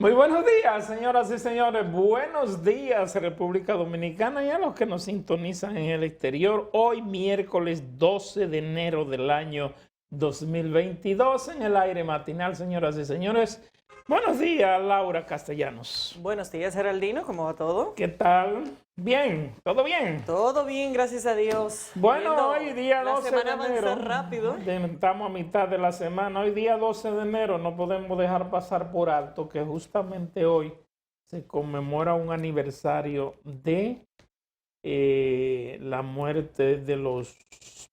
Muy buenos días, señoras y señores. Buenos días, República Dominicana, y a los que nos sintonizan en el exterior. Hoy, miércoles 12 de enero del año 2022, en el aire matinal, señoras y señores. Buenos días, Laura Castellanos. Buenos días, Geraldino, ¿cómo va todo? ¿Qué tal? Bien, ¿todo bien? Todo bien, gracias a Dios. Bueno, Viendo hoy día la 12 semana de enero, avanza rápido. estamos a mitad de la semana. Hoy día 12 de enero no podemos dejar pasar por alto que justamente hoy se conmemora un aniversario de la muerte de los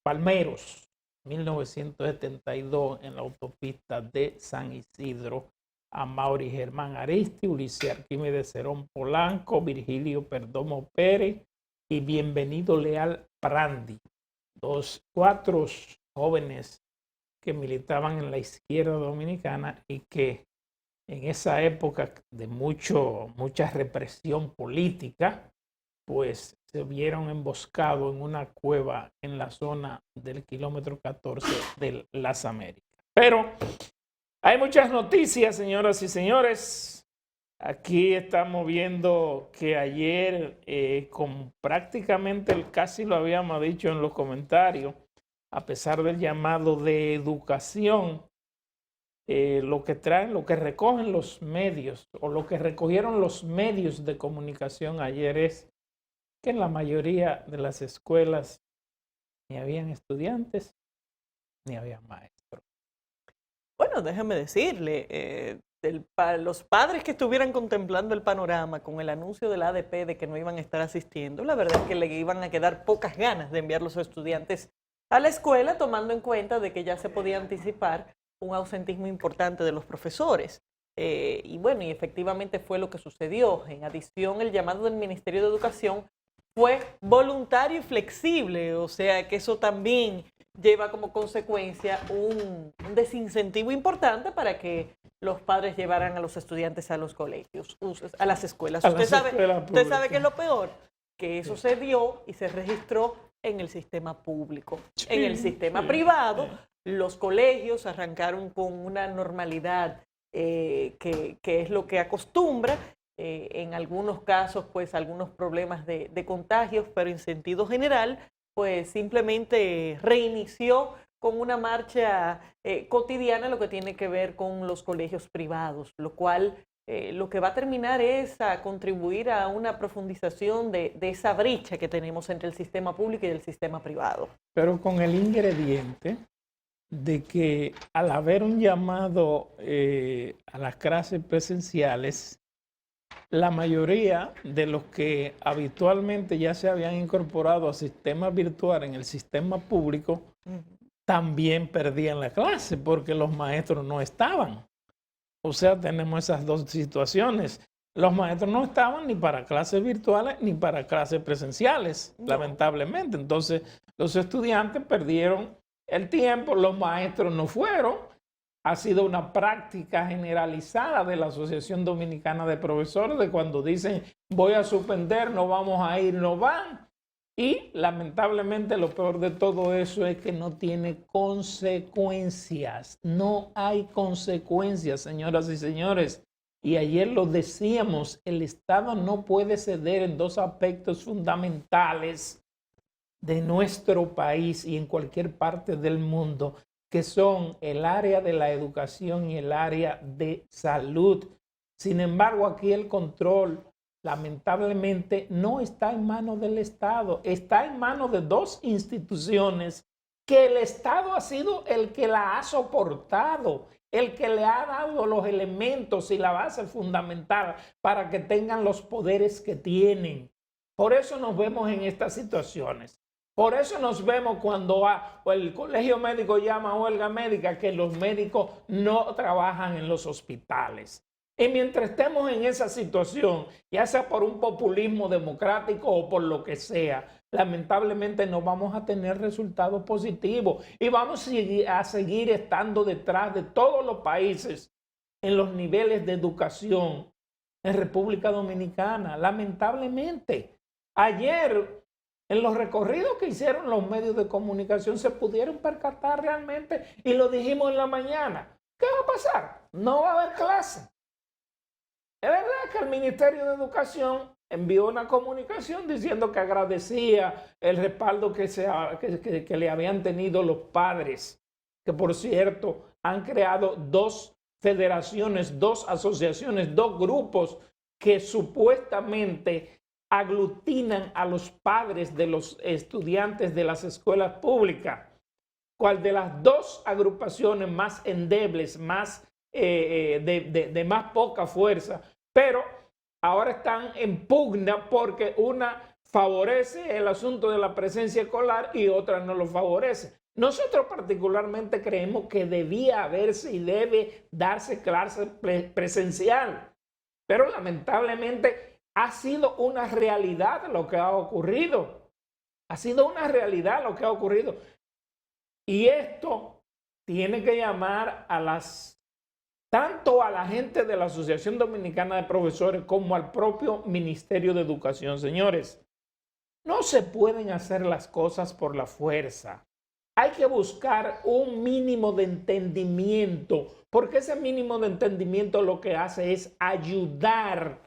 palmeros, 1972, en la autopista de San Isidro. Amaury Germán Aristi, Ulises Arquímedes Cerón Polanco, Virgilio Perdomo Pérez y Bienvenido Leal Prandi, cuatro jóvenes que militaban en la izquierda dominicana y que en esa época de mucha represión política, pues se vieron emboscados en una cueva en la zona del kilómetro 14 de las Américas. Pero hay muchas noticias, señoras y señores. Aquí estamos viendo que ayer, prácticamente casi lo habíamos dicho en los comentarios, a pesar del llamado de educación, lo que recogen los medios o lo que recogieron los medios de comunicación ayer es que en la mayoría de las escuelas ni habían estudiantes ni había maestros. Bueno, déjame decirle, los padres que estuvieran contemplando el panorama con el anuncio de la ADP de que no iban a estar asistiendo, la verdad es que le iban a quedar pocas ganas de enviar los estudiantes a la escuela, tomando en cuenta de que ya se podía anticipar un ausentismo importante de los profesores. Y bueno, y efectivamente fue lo que sucedió. En adición, el llamado del Ministerio de Educación fue voluntario y flexible, o sea que eso también lleva como consecuencia un desincentivo importante para que los padres llevaran a los estudiantes a los colegios, a las escuelas. Usted sabe qué es lo peor, que eso se dio y se registró en el sistema público. En el sistema privado, los colegios arrancaron con una normalidad que es lo que acostumbra. En algunos casos, pues algunos problemas de contagios, pero en sentido general, pues simplemente reinició con una marcha cotidiana lo que tiene que ver con los colegios privados, lo cual lo que va a terminar es a contribuir a una profundización de esa brecha que tenemos entre el sistema público y el sistema privado. Pero con el ingrediente de que al haber un llamado a las clases presenciales, la mayoría de los que habitualmente ya se habían incorporado a sistemas virtuales en el sistema público también perdían la clase porque los maestros no estaban. O sea, tenemos esas dos situaciones. Los maestros no estaban ni para clases virtuales ni para clases presenciales, lamentablemente. Entonces, los estudiantes perdieron el tiempo, los maestros no fueron. Ha sido una práctica generalizada de la Asociación Dominicana de Profesores de cuando dicen voy a suspender, no vamos a ir, no van. Y lamentablemente lo peor de todo eso es que no tiene consecuencias. No hay consecuencias, señoras y señores. Y ayer lo decíamos, el Estado no puede ceder en dos aspectos fundamentales de nuestro país y en cualquier parte del mundo, que son el área de la educación y el área de salud. Sin embargo, aquí el control, lamentablemente, no está en manos del Estado, está en manos de dos instituciones que el Estado ha sido el que la ha soportado, el que le ha dado los elementos y la base fundamental para que tengan los poderes que tienen. Por eso nos vemos en estas situaciones. Por eso nos vemos cuando el colegio médico llama a huelga médica que los médicos no trabajan en los hospitales. Y mientras estemos en esa situación, ya sea por un populismo democrático o por lo que sea, lamentablemente no vamos a tener resultados positivos y vamos a seguir estando detrás de todos los países en los niveles de educación en República Dominicana. Lamentablemente, ayer, en los recorridos que hicieron los medios de comunicación, se pudieron percatar realmente, y lo dijimos en la mañana. ¿Qué va a pasar? No va a haber clase. Es verdad que el Ministerio de Educación envió una comunicación diciendo que agradecía el respaldo que le habían tenido los padres, que por cierto han creado 2 federaciones, 2 asociaciones, 2 grupos que supuestamente aglutinan a los padres de los estudiantes de las escuelas públicas. ¿Cuál de las 2 agrupaciones más endebles, más de más poca fuerza? Pero ahora están en pugna porque una favorece el asunto de la presencia escolar y otra no lo favorece. Nosotros particularmente creemos que debía haberse y debe darse clase presencial, pero lamentablemente ha sido una realidad lo que ha ocurrido. Ha sido una realidad lo que ha ocurrido. Y esto tiene que llamar tanto a la gente de la Asociación Dominicana de Profesores como al propio Ministerio de Educación. Señores, no se pueden hacer las cosas por la fuerza. Hay que buscar un mínimo de entendimiento, porque ese mínimo de entendimiento lo que hace es ayudar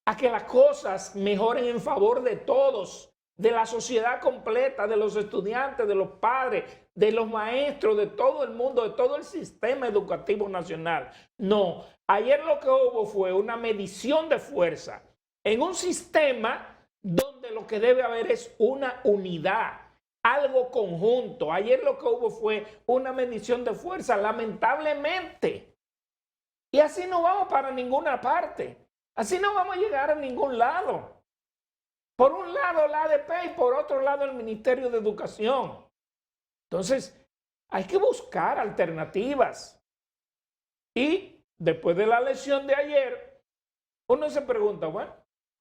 a que las cosas mejoren en favor de todos, de la sociedad completa, de los estudiantes, de los padres, de los maestros, de todo el mundo, de todo el sistema educativo nacional. No, ayer lo que hubo fue una medición de fuerza en un sistema donde lo que debe haber es una unidad, algo conjunto. Ayer lo que hubo fue una medición de fuerza, lamentablemente. Y así no vamos para ninguna parte. Así no vamos a llegar a ningún lado. Por un lado la ADP y por otro lado el Ministerio de Educación. Entonces, hay que buscar alternativas. Y después de la lección de ayer, uno se pregunta, bueno,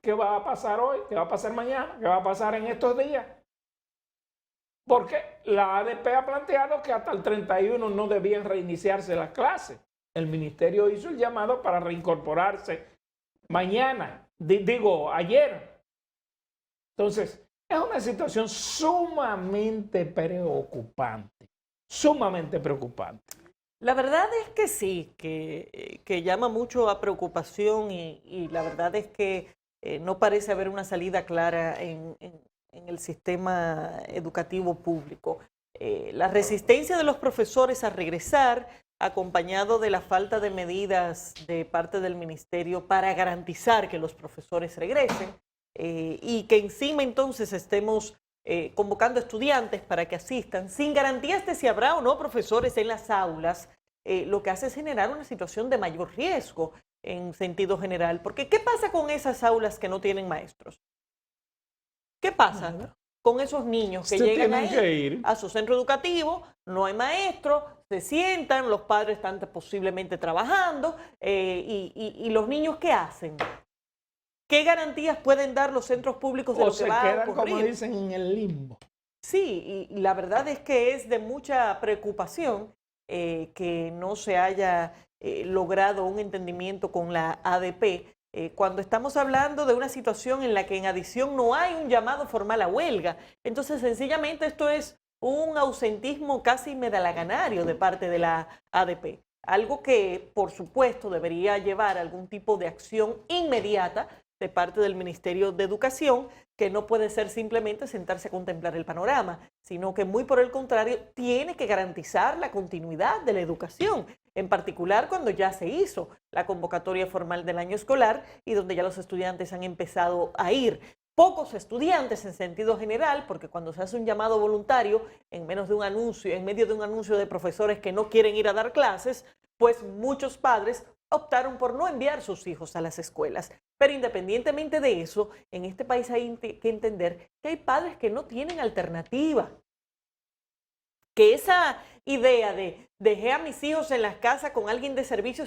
¿qué va a pasar hoy? ¿Qué va a pasar mañana? ¿Qué va a pasar en estos días? Porque la ADP ha planteado que hasta el 31 no debían reiniciarse las clases. El ministerio hizo el llamado para reincorporarse mañana, ayer. Entonces, es una situación sumamente preocupante, sumamente preocupante. La verdad es que sí, que llama mucho a preocupación y la verdad es que no parece haber una salida clara en el sistema educativo público. La resistencia de los profesores a regresar, acompañado de la falta de medidas de parte del ministerio para garantizar que los profesores regresen, y que encima entonces estemos convocando estudiantes para que asistan, sin garantías de si habrá o no profesores en las aulas, lo que hace es generar una situación de mayor riesgo en sentido general. Porque ¿qué pasa con esas aulas que no tienen maestros? ¿Qué pasa con esos niños que llegan ahí a su centro educativo? No hay maestro, se sientan, los padres están posiblemente trabajando, y los niños ¿qué hacen? ¿Qué garantías pueden dar los centros públicos de lo que va a ocurrir? O se quedan, como dicen, en el limbo. Sí, y la verdad es que es de mucha preocupación que no se haya logrado un entendimiento con la ADP, cuando estamos hablando de una situación en la que en adición no hay un llamado formal a huelga. Entonces, sencillamente esto es un ausentismo casi medalaganario de parte de la ADP. Algo que, por supuesto, debería llevar a algún tipo de acción inmediata de parte del Ministerio de Educación, que no puede ser simplemente sentarse a contemplar el panorama, sino que muy por el contrario tiene que garantizar la continuidad de la educación, en particular cuando ya se hizo la convocatoria formal del año escolar y donde ya los estudiantes han empezado a ir. Pocos estudiantes en sentido general, porque cuando se hace un llamado voluntario en medio de un anuncio de profesores que no quieren ir a dar clases, pues muchos padres optaron por no enviar sus hijos a las escuelas. Pero independientemente de eso, en este país hay que entender que hay padres que no tienen alternativa. Que esa idea de dejé a mis hijos en las casas con alguien de servicio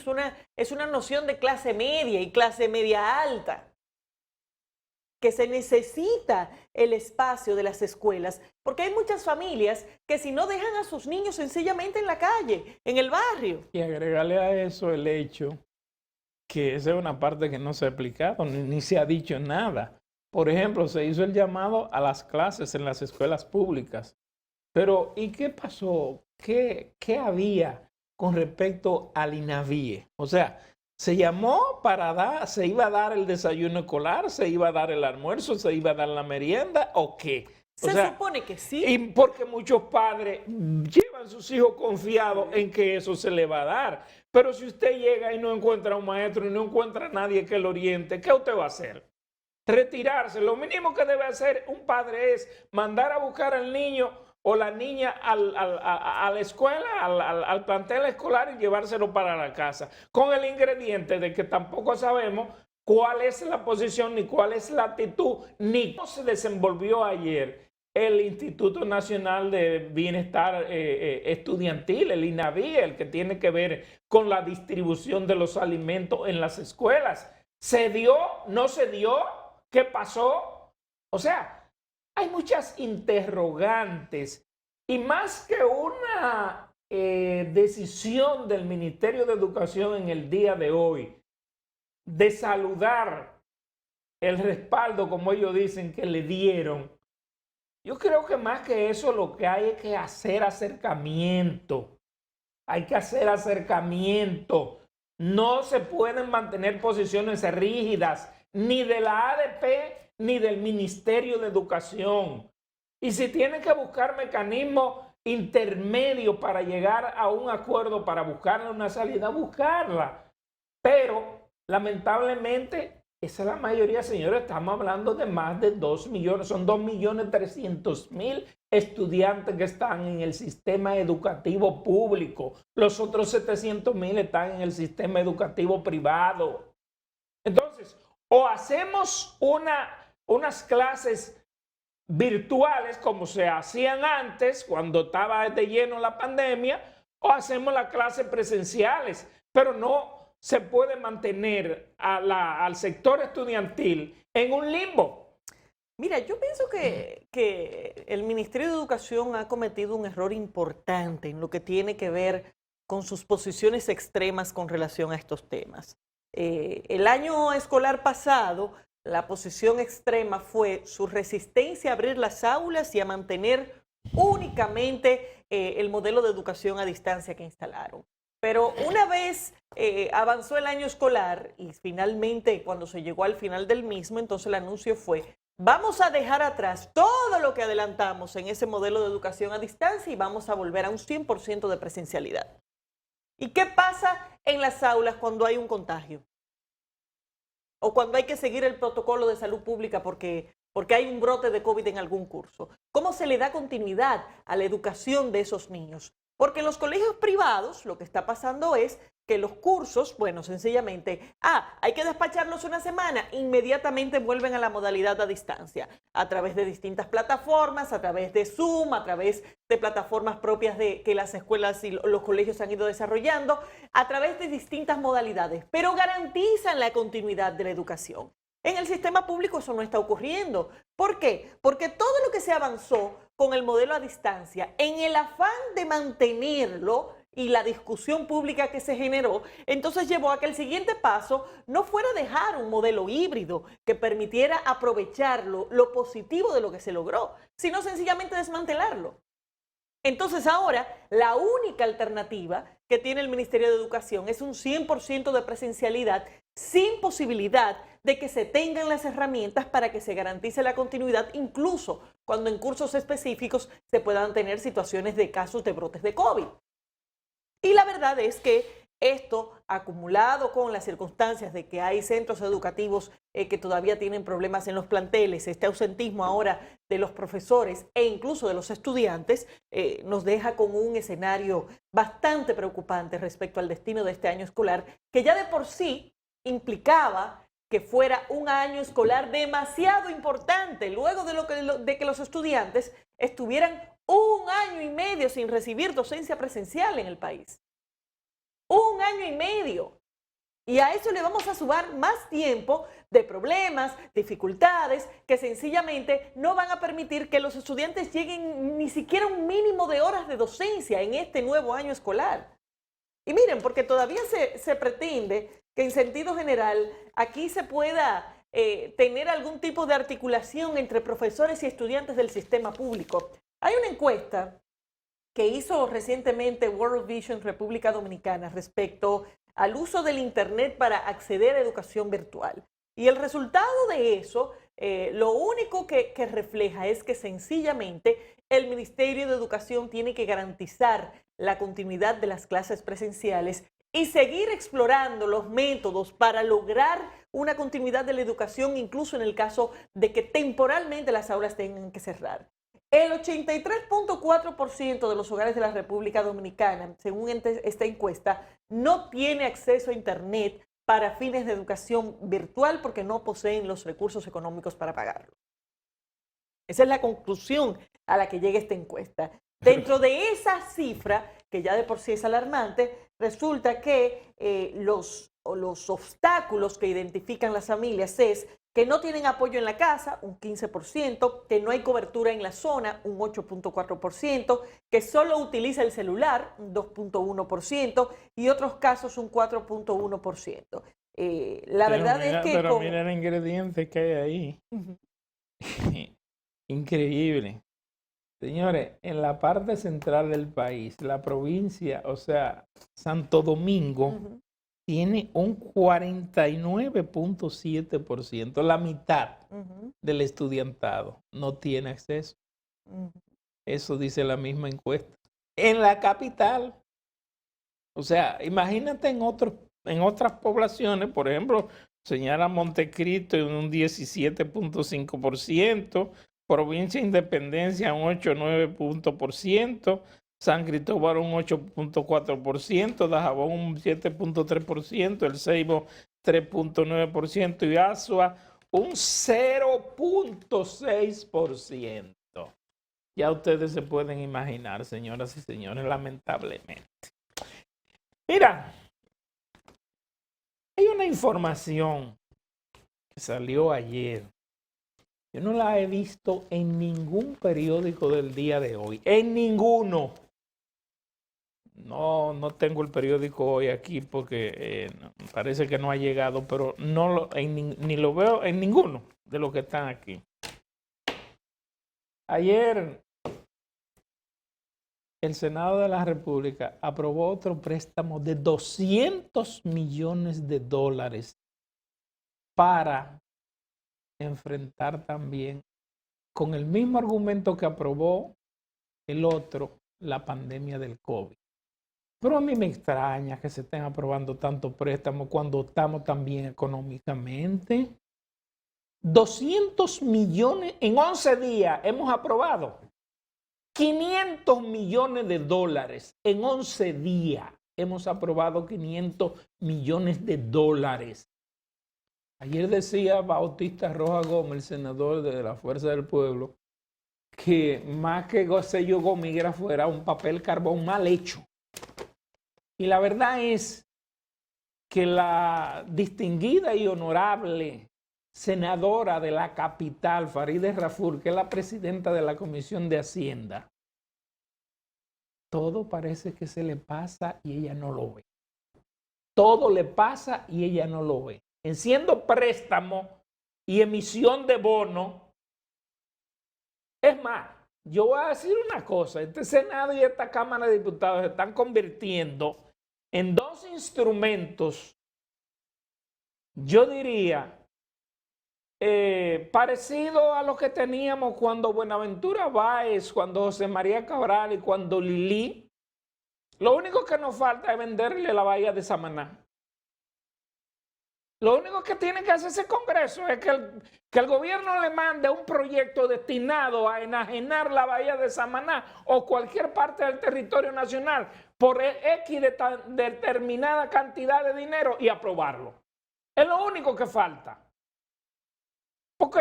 es una noción de clase media y clase media alta. Que se necesita el espacio de las escuelas, porque hay muchas familias que si no dejan a sus niños sencillamente en la calle, en el barrio. Y agregarle a eso el hecho que esa es una parte que no se ha explicado, ni se ha dicho nada. Por ejemplo, se hizo el llamado a las clases en las escuelas públicas. Pero, ¿y qué pasó? ¿Qué había con respecto al INAVIE? O sea, Se llamó se iba a dar el desayuno escolar, se iba a dar el almuerzo, se iba a dar la merienda, ¿o qué? Se supone que sí. Y porque muchos padres llevan a sus hijos confiados en que eso se le va a dar. Pero si usted llega y no encuentra a un maestro y no encuentra a nadie que lo oriente, ¿qué usted va a hacer? Retirarse. Lo mínimo que debe hacer un padre es mandar a buscar al niño o la niña a la escuela, al plantel escolar y llevárselo para la casa, con el ingrediente de que tampoco sabemos cuál es la posición, ni cuál es la actitud, ni cómo se desenvolvió ayer el Instituto Nacional de Bienestar Estudiantil, el INAVI, el que tiene que ver con la distribución de los alimentos en las escuelas. ¿Se dio? ¿No se dio? ¿Qué pasó? O sea, hay muchas interrogantes y más que una decisión del Ministerio de Educación en el día de hoy de saludar el respaldo, como ellos dicen, que le dieron, yo creo que más que eso lo que hay es que hacer acercamiento. Hay que hacer acercamiento. No se pueden mantener posiciones rígidas ni de la ADP ni del Ministerio de Educación. Y si tienen que buscar mecanismos intermedios para llegar a un acuerdo, para buscarle una salida, buscarla. Pero lamentablemente, esa es la mayoría, señores. Estamos hablando de más de 2 millones, son 2.300.000 estudiantes que están en el sistema educativo público. Los otros 700.000 están en el sistema educativo privado. Entonces, o hacemos unas clases virtuales como se hacían antes, cuando estaba de lleno la pandemia, o hacemos las clases presenciales, pero no se puede mantener al sector estudiantil en un limbo. Mira, yo pienso que el Ministerio de Educación ha cometido un error importante en lo que tiene que ver con sus posiciones extremas con relación a estos temas. El año escolar pasado, la posición extrema fue su resistencia a abrir las aulas y a mantener únicamente el modelo de educación a distancia que instalaron. Pero una vez avanzó el año escolar y finalmente cuando se llegó al final del mismo, entonces el anuncio fue: vamos a dejar atrás todo lo que adelantamos en ese modelo de educación a distancia y vamos a volver a un 100% de presencialidad. ¿Y qué pasa en las aulas cuando hay un contagio? O cuando hay que seguir el protocolo de salud pública porque hay un brote de COVID en algún curso. ¿Cómo se le da continuidad a la educación de esos niños? Porque en los colegios privados lo que está pasando es que los cursos, bueno, sencillamente, hay que despacharlos una semana, inmediatamente vuelven a la modalidad a distancia, a través de distintas plataformas, a través de Zoom, a través de plataformas propias de que las escuelas y los colegios han ido desarrollando, a través de distintas modalidades, pero garantizan la continuidad de la educación. En el sistema público eso no está ocurriendo. ¿Por qué? Porque todo lo que se avanzó con el modelo a distancia, en el afán de mantenerlo y la discusión pública que se generó, entonces llevó a que el siguiente paso no fuera dejar un modelo híbrido que permitiera aprovechar lo positivo de lo que se logró, sino sencillamente desmantelarlo. Entonces ahora la única alternativa que tiene el Ministerio de Educación es un 100% de presencialidad sin posibilidad de que se tengan las herramientas para que se garantice la continuidad, incluso cuando en cursos específicos se puedan tener situaciones de casos de brotes de COVID. Y la verdad es que esto, acumulado con las circunstancias de que hay centros educativos que todavía tienen problemas en los planteles, este ausentismo ahora de los profesores e incluso de los estudiantes, nos deja con un escenario bastante preocupante respecto al destino de este año escolar, que ya de por sí implicaba que fuera un año escolar demasiado importante, luego de que los estudiantes estuvieran 1 año y medio sin recibir docencia presencial en el país. 1 año y medio. Y a eso le vamos a sumar más tiempo de problemas, dificultades, que sencillamente no van a permitir que los estudiantes lleguen ni siquiera a un mínimo de horas de docencia en este nuevo año escolar. Y miren, porque todavía se pretende que en sentido general aquí se pueda tener algún tipo de articulación entre profesores y estudiantes del sistema público. Hay una encuesta que hizo recientemente World Vision República Dominicana respecto al uso del Internet para acceder a educación virtual. Y el resultado de eso, lo único que refleja es que sencillamente el Ministerio de Educación tiene que garantizar la continuidad de las clases presenciales y seguir explorando los métodos para lograr una continuidad de la educación, incluso en el caso de que temporalmente las aulas tengan que cerrar. El 83.4% de los hogares de la República Dominicana, según esta encuesta, no tiene acceso a Internet para fines de educación virtual porque no poseen los recursos económicos para pagarlo. Esa es la conclusión a la que llega esta encuesta. Dentro de esa cifra, que ya de por sí es alarmante, resulta que los obstáculos que identifican las familias es que no tienen apoyo en la casa, un 15%, que no hay cobertura en la zona, un 8.4%, que solo utiliza el celular, un 2.1%, y otros casos un 4.1%. La verdad es que... Pero mira el ingrediente que hay ahí. Increíble. Señores, en la parte central del país, la provincia, o sea, Santo Domingo, tiene un 49.7%, la mitad del estudiantado no tiene acceso. Eso dice la misma encuesta. En la capital, o sea, imagínate en otras poblaciones, por ejemplo, señala Montecristo en un 17.5%, Provincia Independencia un 8.9%, San Cristóbal un 8.4%, Dajabón un 7.3%, El Ceibo 3.9% y Azua un 0.6%. Ya ustedes se pueden imaginar, señoras y señores, lamentablemente. Mira, hay una información que salió ayer. Yo no la he visto en ningún periódico del día de hoy. En ninguno. No tengo el periódico hoy aquí porque parece que no ha llegado, pero ni lo veo en ninguno de los que están aquí. Ayer el Senado de la República aprobó otro préstamo de $200 millones para enfrentar también, con el mismo argumento que aprobó el otro, la pandemia del COVID. Pero a mí me extraña que se estén aprobando tantos préstamos cuando estamos tan bien económicamente. 200 millones en 11 días hemos aprobado. 500 millones de dólares en 11 días. Hemos aprobado 500 millones de dólares. Ayer decía Bautista Rojas Gómez, el senador de la Fuerza del Pueblo, que más que sello gomígrafo fuera un papel carbón mal hecho. Y la verdad es que la distinguida y honorable senadora de la capital, Farideh Raful, que es la presidenta de la Comisión de Hacienda, todo parece que se le pasa y ella no lo ve. Todo le pasa y ella no lo ve. En siendo préstamo y emisión de bono. Es más, yo voy a decir una cosa, este Senado y esta Cámara de Diputados se están convirtiendo en dos instrumentos, yo diría, parecido a lo que teníamos cuando Buenaventura Báez, cuando José María Cabral y cuando Lili. Lo único que nos falta es venderle la bahía de Samaná. Lo único que tiene que hacer ese Congreso es que el gobierno le mande un proyecto destinado a enajenar la bahía de Samaná o cualquier parte del territorio nacional por X determinada cantidad de dinero y aprobarlo. Es lo único que falta. Porque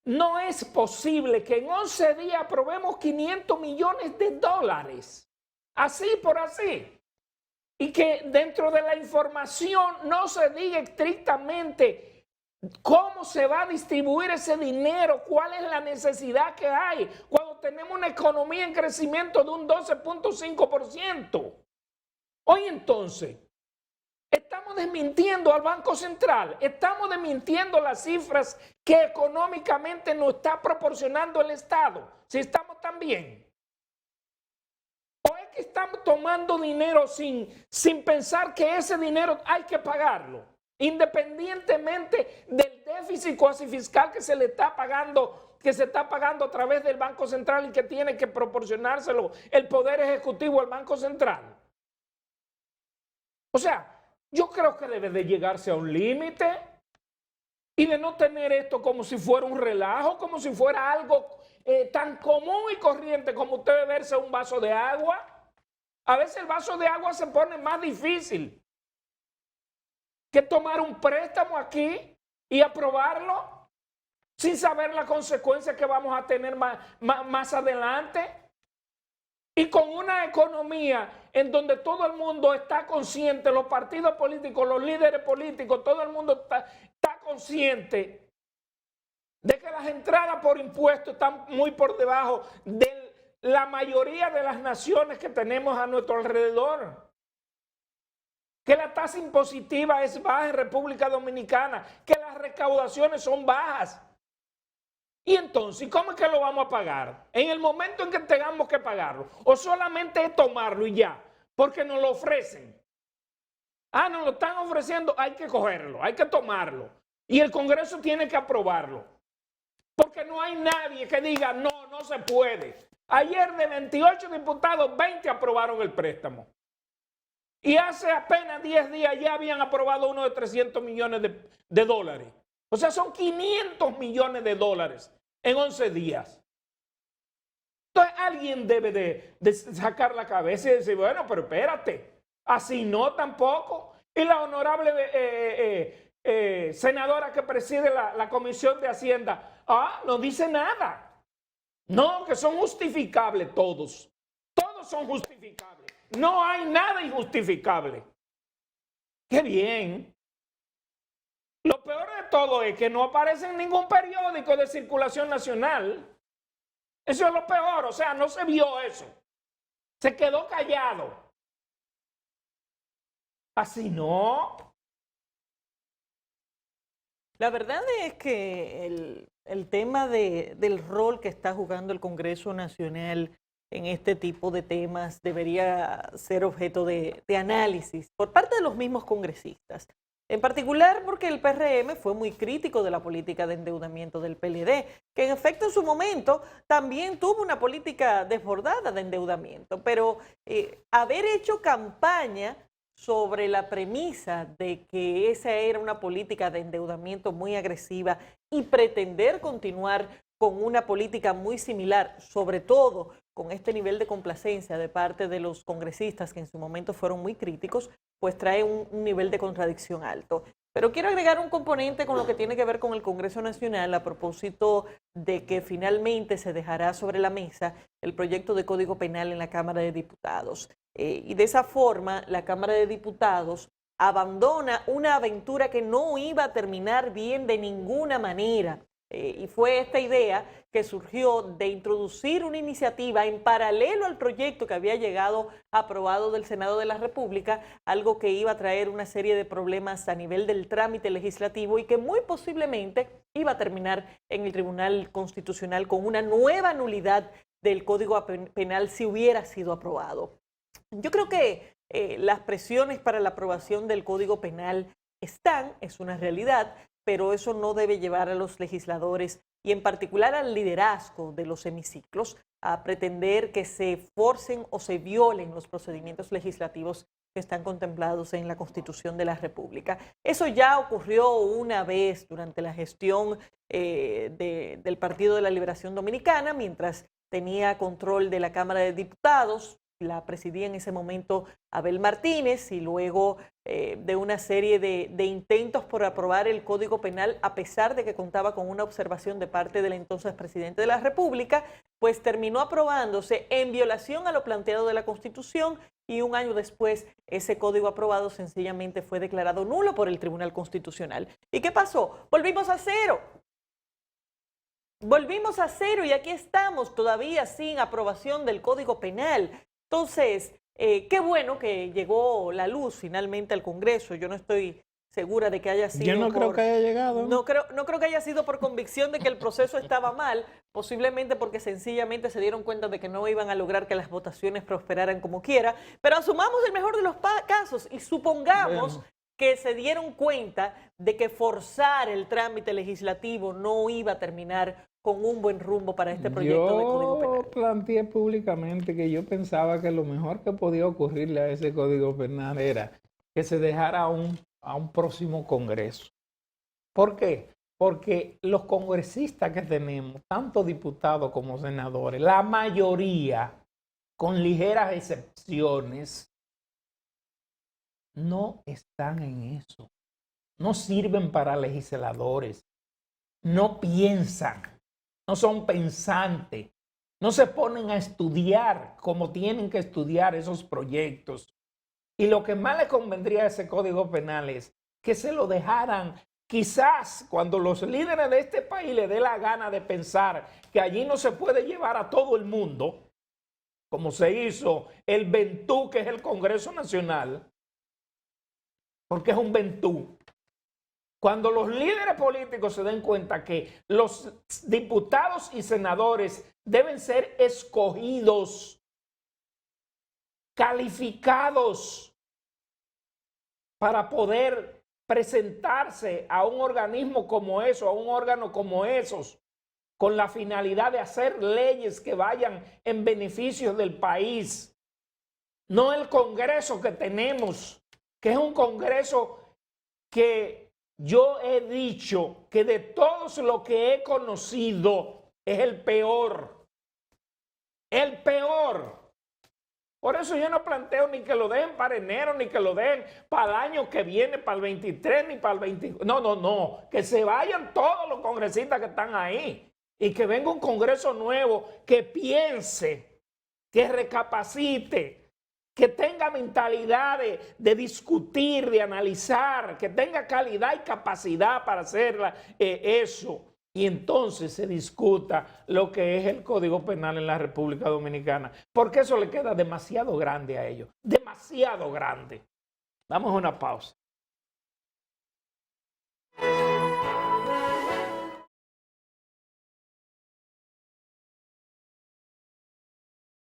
no es posible que en 11 días aprobemos 500 millones de dólares. Así por así. Y que dentro de la información no se diga estrictamente cómo se va a distribuir ese dinero, cuál es la necesidad que hay cuando tenemos una economía en crecimiento de un 12.5%. Hoy entonces, estamos desmintiendo al Banco Central, estamos desmintiendo las cifras que económicamente nos está proporcionando el Estado, si estamos tan bien. que están tomando dinero sin pensar que ese dinero hay que pagarlo, independientemente del déficit cuasi fiscal que se le está pagando, que se está pagando a través del Banco Central y que tiene que proporcionárselo el Poder Ejecutivo al Banco Central. O sea, yo creo que debe de llegarse a un límite y de no tener esto como si fuera un relajo, como si fuera algo tan común y corriente como usted beberse un vaso de agua. A veces el vaso de agua se pone más difícil que tomar un préstamo aquí y aprobarlo sin saber la consecuencia que vamos a tener más adelante. Y con una economía en donde todo el mundo está consciente, los partidos políticos, los líderes políticos, todo el mundo está consciente de que las entradas por impuestos están muy por debajo de la mayoría de las naciones que tenemos a nuestro alrededor. Que la tasa impositiva es baja en República Dominicana, que las recaudaciones son bajas. Y entonces, ¿cómo es que lo vamos a pagar? En el momento en que tengamos que pagarlo, o solamente es tomarlo y ya, porque nos lo ofrecen. Ah, nos lo están ofreciendo, hay que cogerlo, hay que tomarlo. Y el Congreso tiene que aprobarlo. Porque no hay nadie que diga, no, no se puede. Ayer de 28 diputados, 20 aprobaron el préstamo. Y hace apenas 10 días ya habían aprobado uno de 300 millones de dólares. O sea, son 500 millones de dólares en 11 días. Entonces alguien debe de sacar la cabeza y decir, bueno, pero espérate, así no tampoco. Y la honorable senadora que preside la Comisión de Hacienda, no dice nada. No, que son justificables todos. Todos son justificables. No hay nada injustificable. ¡Qué bien! Lo peor de todo es que no aparece en ningún periódico de circulación nacional. Eso es lo peor, o sea, no se vio eso. Se quedó callado. Así no. La verdad es que el tema del rol que está jugando el Congreso Nacional en este tipo de temas debería ser objeto de análisis por parte de los mismos congresistas. En particular porque el PRM fue muy crítico de la política de endeudamiento del PLD, que en efecto en su momento también tuvo una política desbordada de endeudamiento, pero haber hecho campaña sobre la premisa de que esa era una política de endeudamiento muy agresiva y pretender continuar con una política muy similar, sobre todo con este nivel de complacencia de parte de los congresistas que en su momento fueron muy críticos, pues trae un nivel de contradicción alto. Pero quiero agregar un componente con lo que tiene que ver con el Congreso Nacional a propósito de que finalmente se dejará sobre la mesa el proyecto de Código Penal en la Cámara de Diputados. Y de esa forma, la Cámara de Diputados abandona una aventura que no iba a terminar bien de ninguna manera. Y fue esta idea que surgió de introducir una iniciativa en paralelo al proyecto que había llegado aprobado del Senado de la República, algo que iba a traer una serie de problemas a nivel del trámite legislativo y que muy posiblemente iba a terminar en el Tribunal Constitucional con una nueva nulidad del Código Penal si hubiera sido aprobado. Yo creo que las presiones para la aprobación del Código Penal es una realidad, pero eso no debe llevar a los legisladores y en particular al liderazgo de los hemiciclos a pretender que se forcen o se violen los procedimientos legislativos que están contemplados en la Constitución de la República. Eso ya ocurrió una vez durante la gestión del Partido de la Liberación Dominicana, mientras tenía control de la Cámara de Diputados. La presidía en ese momento Abel Martínez y luego de una serie de intentos por aprobar el Código Penal, a pesar de que contaba con una observación de parte del entonces presidente de la República, pues terminó aprobándose en violación a lo planteado de la Constitución y un año después ese código aprobado sencillamente fue declarado nulo por el Tribunal Constitucional. ¿Y qué pasó? Volvimos a cero. Volvimos a cero y aquí estamos todavía sin aprobación del Código Penal. Entonces, qué bueno que llegó la luz finalmente al Congreso. Yo no estoy segura de que haya sido. Yo no creo que haya llegado. No creo que haya sido por convicción de que el proceso estaba mal, posiblemente porque sencillamente se dieron cuenta de que no iban a lograr que las votaciones prosperaran como quiera. Pero asumamos el mejor de los casos y supongamos que se dieron cuenta de que forzar el trámite legislativo no iba a terminar con un buen rumbo para este proyecto de Código Penal. Yo planteé públicamente que yo pensaba que lo mejor que podía ocurrirle a ese Código Penal era que se dejara a un próximo Congreso. ¿Por qué? Porque los congresistas que tenemos, tanto diputados como senadores, la mayoría, con ligeras excepciones, no están en eso. No sirven para legisladores. No piensan. No son pensantes. No se ponen a estudiar como tienen que estudiar esos proyectos. Y lo que más le convendría a ese Código Penal es que se lo dejaran. Quizás cuando los líderes de este país les dé la gana de pensar que allí no se puede llevar a todo el mundo, como se hizo el Ventú, que es el Congreso Nacional, porque es un Ventú. Cuando los líderes políticos se den cuenta que los diputados y senadores deben ser escogidos, calificados, para poder presentarse a un organismo como eso, a un órgano como esos, con la finalidad de hacer leyes que vayan en beneficio del país. No el Congreso que tenemos, que es un Congreso que yo he dicho que de todos los que he conocido es el peor. El peor. Por eso yo no planteo ni que lo dejen para enero, ni que lo dejen para el año que viene, para el 23, ni para el 24. No. Que se vayan todos los congresistas que están ahí y que venga un Congreso nuevo que piense, que recapacite, que tenga mentalidad de discutir, de analizar, que tenga calidad y capacidad para hacer eso. Y entonces se discuta lo que es el Código Penal en la República Dominicana, porque eso le queda demasiado grande a ellos, demasiado grande. Vamos a una pausa.